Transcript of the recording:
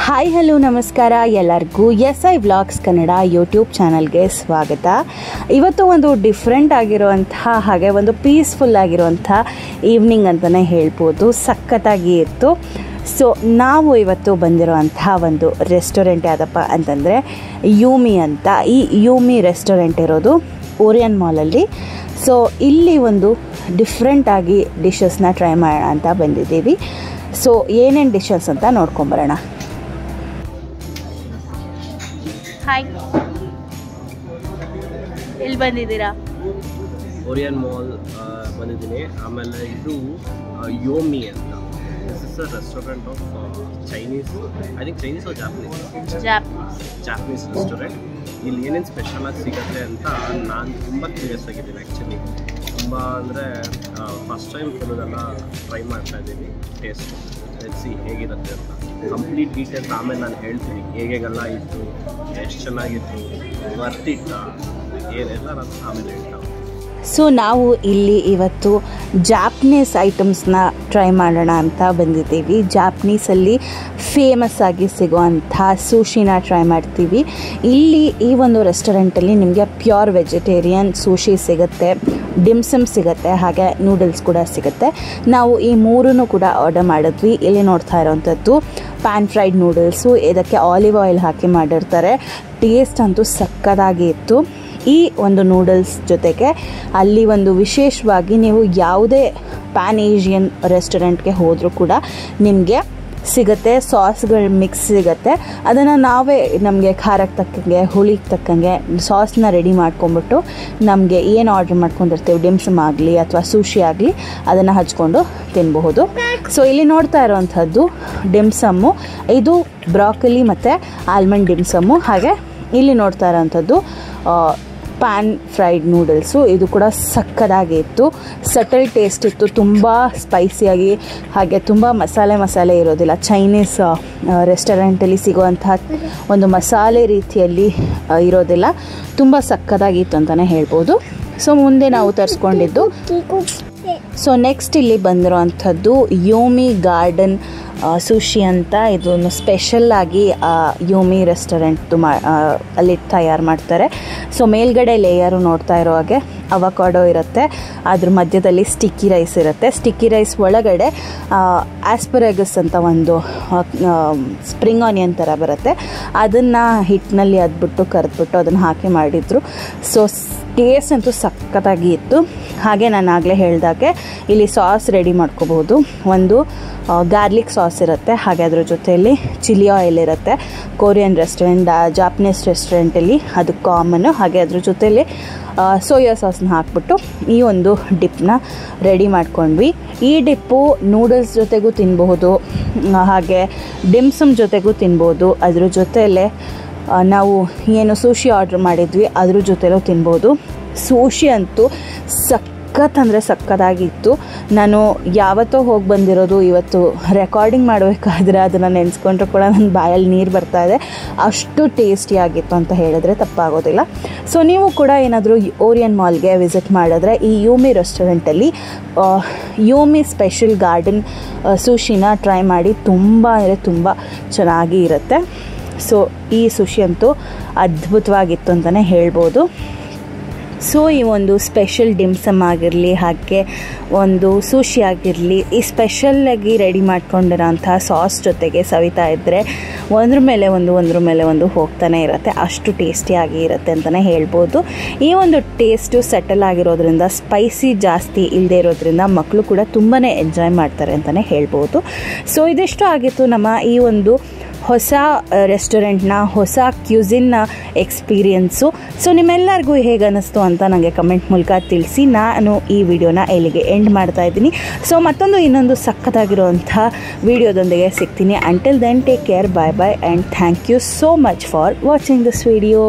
Hi hello ನಮಸ್ಕಾರ ಎಲ್ಲರಿಗೂ SI vlogs Kannada YouTube ಚಾನಲ್ಗೆ ಸ್ವಾಗತ. ಇವತ್ತು ಒಂದು ಡಿಫ್ರೆಂಟ್ ಆಗಿರುವಂತಹ ಹಾಗೆ ಒಂದು ಪೀಸ್ಫುಲ್ ಆಗಿರುವಂಥ ಈವ್ನಿಂಗ್ ಅಂತಲೇ ಹೇಳ್ಬೋದು. ಸಖತ್ತಾಗಿ ಇತ್ತು. ಸೊ ನಾವು ಇವತ್ತು ಬಂದಿರುವಂಥ ಒಂದು ರೆಸ್ಟೋರೆಂಟ್ ಯಾವುದಪ್ಪ ಅಂತಂದರೆ ಯೂಮಿ ಅಂತ. ಈ ಯೂಮಿ ರೆಸ್ಟೋರೆಂಟ್ ಇರೋದು ಓರಿಯನ್ ಮಾಲಲ್ಲಿ. ಸೊ ಇಲ್ಲಿ ಒಂದು ಡಿಫ್ರೆಂಟಾಗಿ ಡಿಶಸ್ನ ಟ್ರೈ ಮಾಡೋಣ ಅಂತ ಬಂದಿದ್ದೀವಿ. ಸೊ ಏನೇನು ಡಿಶಸ್ ಅಂತ ನೋಡ್ಕೊಂಬರೋಣ. ಹಾಯ್, ಎಲ್ಲಿ ಬಂದಿದ್ದೀರಾ? ಓರಿಯನ್ ಮಾಲ್ ಬಂದಿದ್ದೀನಿ. ಆಮೇಲೆ ಇದು ಯೋಮಿ ಅಂತ. This is a restaurant of Chinese, I think Chinese or Japanese restaurant. ಇಲ್ಲಿ ಏನೇನು ಸ್ಪೆಷಲಾಗಿ ಸಿಗುತ್ತೆ ಅಂತ ನಾನು ತುಂಬ ಕ್ಯೂರಿಯಸ್ ಆಗಿದ್ದೀನಿ. ಆ್ಯಕ್ಚುಲಿ ತುಂಬ ಅಂದರೆ ಫಸ್ಟ್ ಟೈಮ್ ಕೆಲವೆಲ್ಲ ಟ್ರೈ ಮಾಡ್ತಾ ಇದ್ದೀನಿ. ಟೇಸ್ಟ್ ಸಿ ಹೇಗಿರುತ್ತೆ ಅಂತ ಕಂಪ್ಲೀಟ್ ಡೀಟೇಲ್ಸ್ ಆಮೇಲೆ ನಾನು ಹೇಳ್ತೀನಿ. ಹೇಗೆಲ್ಲ ಇತ್ತು, ಎಷ್ಟು ಚೆನ್ನಾಗಿತ್ತು, ವರ್ತಿತ್ತ, ಏನೆಲ್ಲ ನಾನು ಆಮೇಲೆ ಹೇಳ್ತಾ. ಸೊ ನಾವು ಇಲ್ಲಿ ಇವತ್ತು ಜಾಪನೀಸ್ ಐಟಮ್ಸ್ನ ಟ್ರೈ ಮಾಡೋಣ ಅಂತ ಬಂದಿದ್ದೀವಿ. ಜಾಪನೀಸಲ್ಲಿ ಫೇಮಸ್ ಆಗಿ ಸಿಗೋವಂಥ ಸೂಶಿನ ಟ್ರೈ ಮಾಡ್ತೀವಿ. ಇಲ್ಲಿ ಈ ಒಂದು ರೆಸ್ಟೋರೆಂಟಲ್ಲಿ ನಿಮಗೆ ಪ್ಯೂರ್ ವೆಜಿಟೇರಿಯನ್ ಸೂಶಿ ಸಿಗುತ್ತೆ, ಡಿಮ್ಸಮ್ ಸಿಗುತ್ತೆ, ಹಾಗೆ ನೂಡಲ್ಸ್ ಕೂಡ ಸಿಗುತ್ತೆ. ನಾವು ಈ ಮೂರನ್ನು ಕೂಡ ಆರ್ಡರ್ ಮಾಡಿದ್ವಿ. ಇಲ್ಲಿ ನೋಡ್ತಾ ಇರೋವಂಥದ್ದು ಪ್ಯಾನ್ ಫ್ರೈಡ್ ನೂಡಲ್ಸು. ಇದಕ್ಕೆ ಆಲಿವ್ ಆಯಿಲ್ ಹಾಕಿ ಮಾಡಿರ್ತಾರೆ. ಟೇಸ್ಟ್ ಅಂತೂ ಸಕ್ಕತ್ತಾಗಿ ಇತ್ತು. ಈ ಒಂದು ನೂಡಲ್ಸ್ ಜೊತೆಗೆ ಅಲ್ಲಿ ಒಂದು ವಿಶೇಷವಾಗಿ ನೀವು ಯಾವುದೇ ಪ್ಯಾನ್ ಏಷಿಯನ್ ರೆಸ್ಟೋರೆಂಟ್ಗೆ ಹೋದರೂ ಕೂಡ ನಿಮಗೆ ಸಿಗುತ್ತೆ, ಸಾಸ್ಗಳು ಮಿಕ್ಸ್ ಸಿಗುತ್ತೆ. ಅದನ್ನು ನಾವೇ ನಮಗೆ ಖಾರಕ್ಕೆ ತಕ್ಕಂಗೆ, ಹುಳಿಗೆ ತಕ್ಕಂಗೆ ಸಾಸ್ನ ರೆಡಿ ಮಾಡ್ಕೊಂಬಿಟ್ಟು ನಮಗೆ ಏನು ಆರ್ಡ್ರ್ ಮಾಡ್ಕೊಂಡಿರ್ತೀವಿ, ಡಿಮ್ಸಮ್ ಆಗಲಿ ಅಥವಾ ಸೂಶಿ ಆಗಲಿ, ಅದನ್ನು ಹಚ್ಕೊಂಡು ತಿನ್ನಬಹುದು. ಸೊ ಇಲ್ಲಿ ನೋಡ್ತಾ ಇರೋವಂಥದ್ದು ಡಿಮ್ಸಮ್ಮು. ಇದು ಬ್ರಾಕೊಲಿ ಮತ್ತು ಆಲ್ಮಂಡ್ ಡಿಮ್ಸಮ್ಮು. ಹಾಗೆ ಇಲ್ಲಿ ನೋಡ್ತಾ ಇರೋವಂಥದ್ದು ಪ್ಯಾನ್ ಫ್ರೈಡ್ ನೂಡಲ್ಸು. ಇದು ಕೂಡ ಸಕ್ಕತ್ತಾಗಿ ಇತ್ತು. ಸಟಲ್ ಟೇಸ್ಟ್ ಇತ್ತು, ತುಂಬ ಸ್ಪೈಸಿಯಾಗಿ, ಹಾಗೆ ತುಂಬ ಮಸಾಲೆ ಇರೋದಿಲ್ಲ. ಚೈನೀಸ್ ರೆಸ್ಟೋರೆಂಟಲ್ಲಿ ಸಿಗುವಂಥ ಒಂದು ಮಸಾಲೆ ರೀತಿಯಲ್ಲಿ ಇರೋದಿಲ್ಲ. ತುಂಬ ಸಕ್ಕತ್ತಾಗಿತ್ತು ಅಂತಲೇ ಹೇಳ್ಬೋದು. ಸೊ ಮುಂದೆ ನಾವು ತರಿಸ್ಕೊಂಡಿದ್ದು. ಸೊ ನೆಕ್ಸ್ಟ್ ಇಲ್ಲಿ ಬಂದಿರೋವಂಥದ್ದು ಯೋಮಿ ಗಾರ್ಡನ್ ಸೂಶಿ ಅಂತ. ಇದನ್ನು ಸ್ಪೆಷಲ್ಲಾಗಿ ಯೋಮಿ ರೆಸ್ಟೋರೆಂಟ್ದು ಅಲ್ಲಿ ತಯಾರು ಮಾಡ್ತಾರೆ. ಸೊ ಮೇಲ್ಗಡೆ ಲೇಯರು ನೋಡ್ತಾ ಇರೋ ಹಾಗೆ ಅವಕಾಡೋ ಇರುತ್ತೆ, ಅದ್ರ ಮಧ್ಯದಲ್ಲಿ ಸ್ಟಿಕ್ಕಿ ರೈಸ್ ಇರುತ್ತೆ. ಸ್ಟಿಕ್ಕಿ ರೈಸ್ ಒಳಗಡೆ ಆಸ್ಪರಾಗಸ್ ಅಂತ ಒಂದು ಸ್ಪ್ರಿಂಗ್ ಆನಿಯನ್ ಥರ ಬರುತ್ತೆ. ಅದನ್ನು ಹಿಟ್ಟಿನಲ್ಲಿ ಅದ್ಬಿಟ್ಟು ಕರೆದ್ಬಿಟ್ಟು ಅದನ್ನು ಹಾಕಿ ಮಾಡಿದರು. ಸೊ ಟೇಸ್ಟ್ ಅಂತೂ ಸಖತ್ತಾಗಿ ಇತ್ತು. ಹಾಗೆ ನಾನು ಆಗಲೇ ಹೇಳಿದಾಗೆ ಇಲ್ಲಿ ಸಾಸ್ ರೆಡಿ ಮಾಡ್ಕೋಬಹುದು. ಒಂದು ಗಾರ್ಲಿಕ್ ಸಾಸ್ ಇರುತ್ತೆ, ಹಾಗೆ ಅದ್ರ ಜೊತೆಯಲ್ಲಿ ಚಿಲ್ಲಿ ಆಯಿಲ್ ಇರುತ್ತೆ. ಕೊರಿಯನ್ ರೆಸ್ಟೋರೆಂಟ್, ಜಾಪನೀಸ್ ರೆಸ್ಟೋರೆಂಟಲ್ಲಿ ಅದು ಕಾಮನ್ನು. ಹಾಗೆ ಅದ್ರ ಜೊತೆಯಲ್ಲಿ ಸೋಯಾ ಸಾಸ್ನ ಹಾಕ್ಬಿಟ್ಟು ಈ ಒಂದು ಡಿಪ್ನ ರೆಡಿ ಮಾಡ್ಕೊಂಡ್ವಿ. ಈ ಡಿಪ್ಪು ನೂಡಲ್ಸ್ ಜೊತೆಗೂ ತಿನ್ಬಹುದು, ಹಾಗೆ ಡಿಮ್ಸಮ್ ಜೊತೆಗೂ ತಿನ್ಬೋದು. ಅದ್ರ ಜೊತೆಯಲ್ಲೇ ನಾವು ಏನು ಸೂಶಿ ಆರ್ಡ್ರ್ ಮಾಡಿದ್ವಿ ಅದ್ರ ಜೊತೆಲೂ ತಿನ್ಬೋದು. ಸೂಶಿ ಅಂತೂ ಸಕ್ಕತ್ತಾಗಿತ್ತು. ನಾನು ಯಾವತ್ತೋ ಹೋಗಿ ಬಂದಿರೋದು, ಇವತ್ತು ರೆಕಾರ್ಡಿಂಗ್ ಮಾಡಬೇಕಾದ್ರೆ ಅದನ್ನು ನೆನೆಸ್ಕೊಂಡ್ರೆ ಕೂಡ ನನ್ನ ಬಾಯಲ್ಲಿ ನೀರು ಬರ್ತಾ ಇದೆ. ಅಷ್ಟು ಟೇಸ್ಟಿಯಾಗಿತ್ತು ಅಂತ ಹೇಳಿದ್ರೆ ತಪ್ಪಾಗೋದಿಲ್ಲ. ಸೊ ನೀವು ಕೂಡ ಏನಾದರೂ ಓರಿಯನ್ ಮಾಲ್ಗೆ ವಿಸಿಟ್ ಮಾಡಿದ್ರೆ ಈ ಯೂಮಿ ರೆಸ್ಟೋರೆಂಟಲ್ಲಿ ಯೂಮಿ ಸ್ಪೆಷಲ್ ಗಾರ್ಡನ್ ಸೂಶಿನ ಟ್ರೈ ಮಾಡಿ. ತುಂಬ ಅಂದರೆ ತುಂಬ ಚೆನ್ನಾಗಿ ಇರುತ್ತೆ. ಸೊ ಈ ಸುಶಿ ಅಂತೂ ಅದ್ಭುತವಾಗಿತ್ತು ಅಂತಲೇ ಹೇಳ್ಬೋದು. ಸೊ ಈ ಒಂದು ಸ್ಪೆಷಲ್ ಡಿಮ್ಸಮ್ ಆಗಿರಲಿ, ಹಾಗೆ ಒಂದು ಸೂಶಿ ಆಗಿರಲಿ, ಈ ಸ್ಪೆಷಲ್ಲಾಗಿ ರೆಡಿ ಮಾಡ್ಕೊಂಡಿರೋಂಥ ಸಾಸ್ ಜೊತೆಗೆ ಸವಿತಾ ಇದ್ದರೆ ಒಂದ್ರ ಮೇಲೆ ಒಂದು ಹೋಗ್ತಾನೆ ಇರುತ್ತೆ. ಅಷ್ಟು ಟೇಸ್ಟಿಯಾಗಿ ಇರುತ್ತೆ ಅಂತಲೇ ಹೇಳ್ಬೋದು. ಈ ಒಂದು ಟೇಸ್ಟು ಸೆಟಲ್ ಆಗಿರೋದ್ರಿಂದ, ಸ್ಪೈಸಿ ಜಾಸ್ತಿ ಇಲ್ಲದೆ ಇರೋದ್ರಿಂದ ಮಕ್ಕಳು ಕೂಡ ತುಂಬಾ ಎಂಜಾಯ್ ಮಾಡ್ತಾರೆ ಅಂತಲೇ ಹೇಳ್ಬೋದು. ಸೊ ಇದಿಷ್ಟು ಆಗಿತ್ತು ನಮ್ಮ ಈ ಒಂದು ಹೊಸ ರೆಸ್ಟೋರೆಂಟ್ನ, ಹೊಸ ಕ್ಯೂಸಿನ್ನ ಎಕ್ಸ್ಪೀರಿಯನ್ಸು. ಸೊ ನಿಮ್ಮೆಲ್ಲರಿಗೂ ಹೇಗೆ ಅನ್ನಿಸ್ತು ಅಂತ ನನಗೆ ಕಮೆಂಟ್ ಮೂಲಕ ತಿಳಿಸಿ. ನಾನು ಈ ವಿಡಿಯೋನ ಇಲ್ಲಿಗೆ ಎಂಡ್ ಮಾಡ್ತಾ ಇದ್ದೀನಿ. ಸೊ ಇನ್ನೊಂದು ಸಖತ್ತಾಗಿರುವಂಥ ವಿಡಿಯೋದೊಂದಿಗೆ ಸಿಗ್ತೀನಿ. Until then take care, bye bye and thank you so much for watching this video.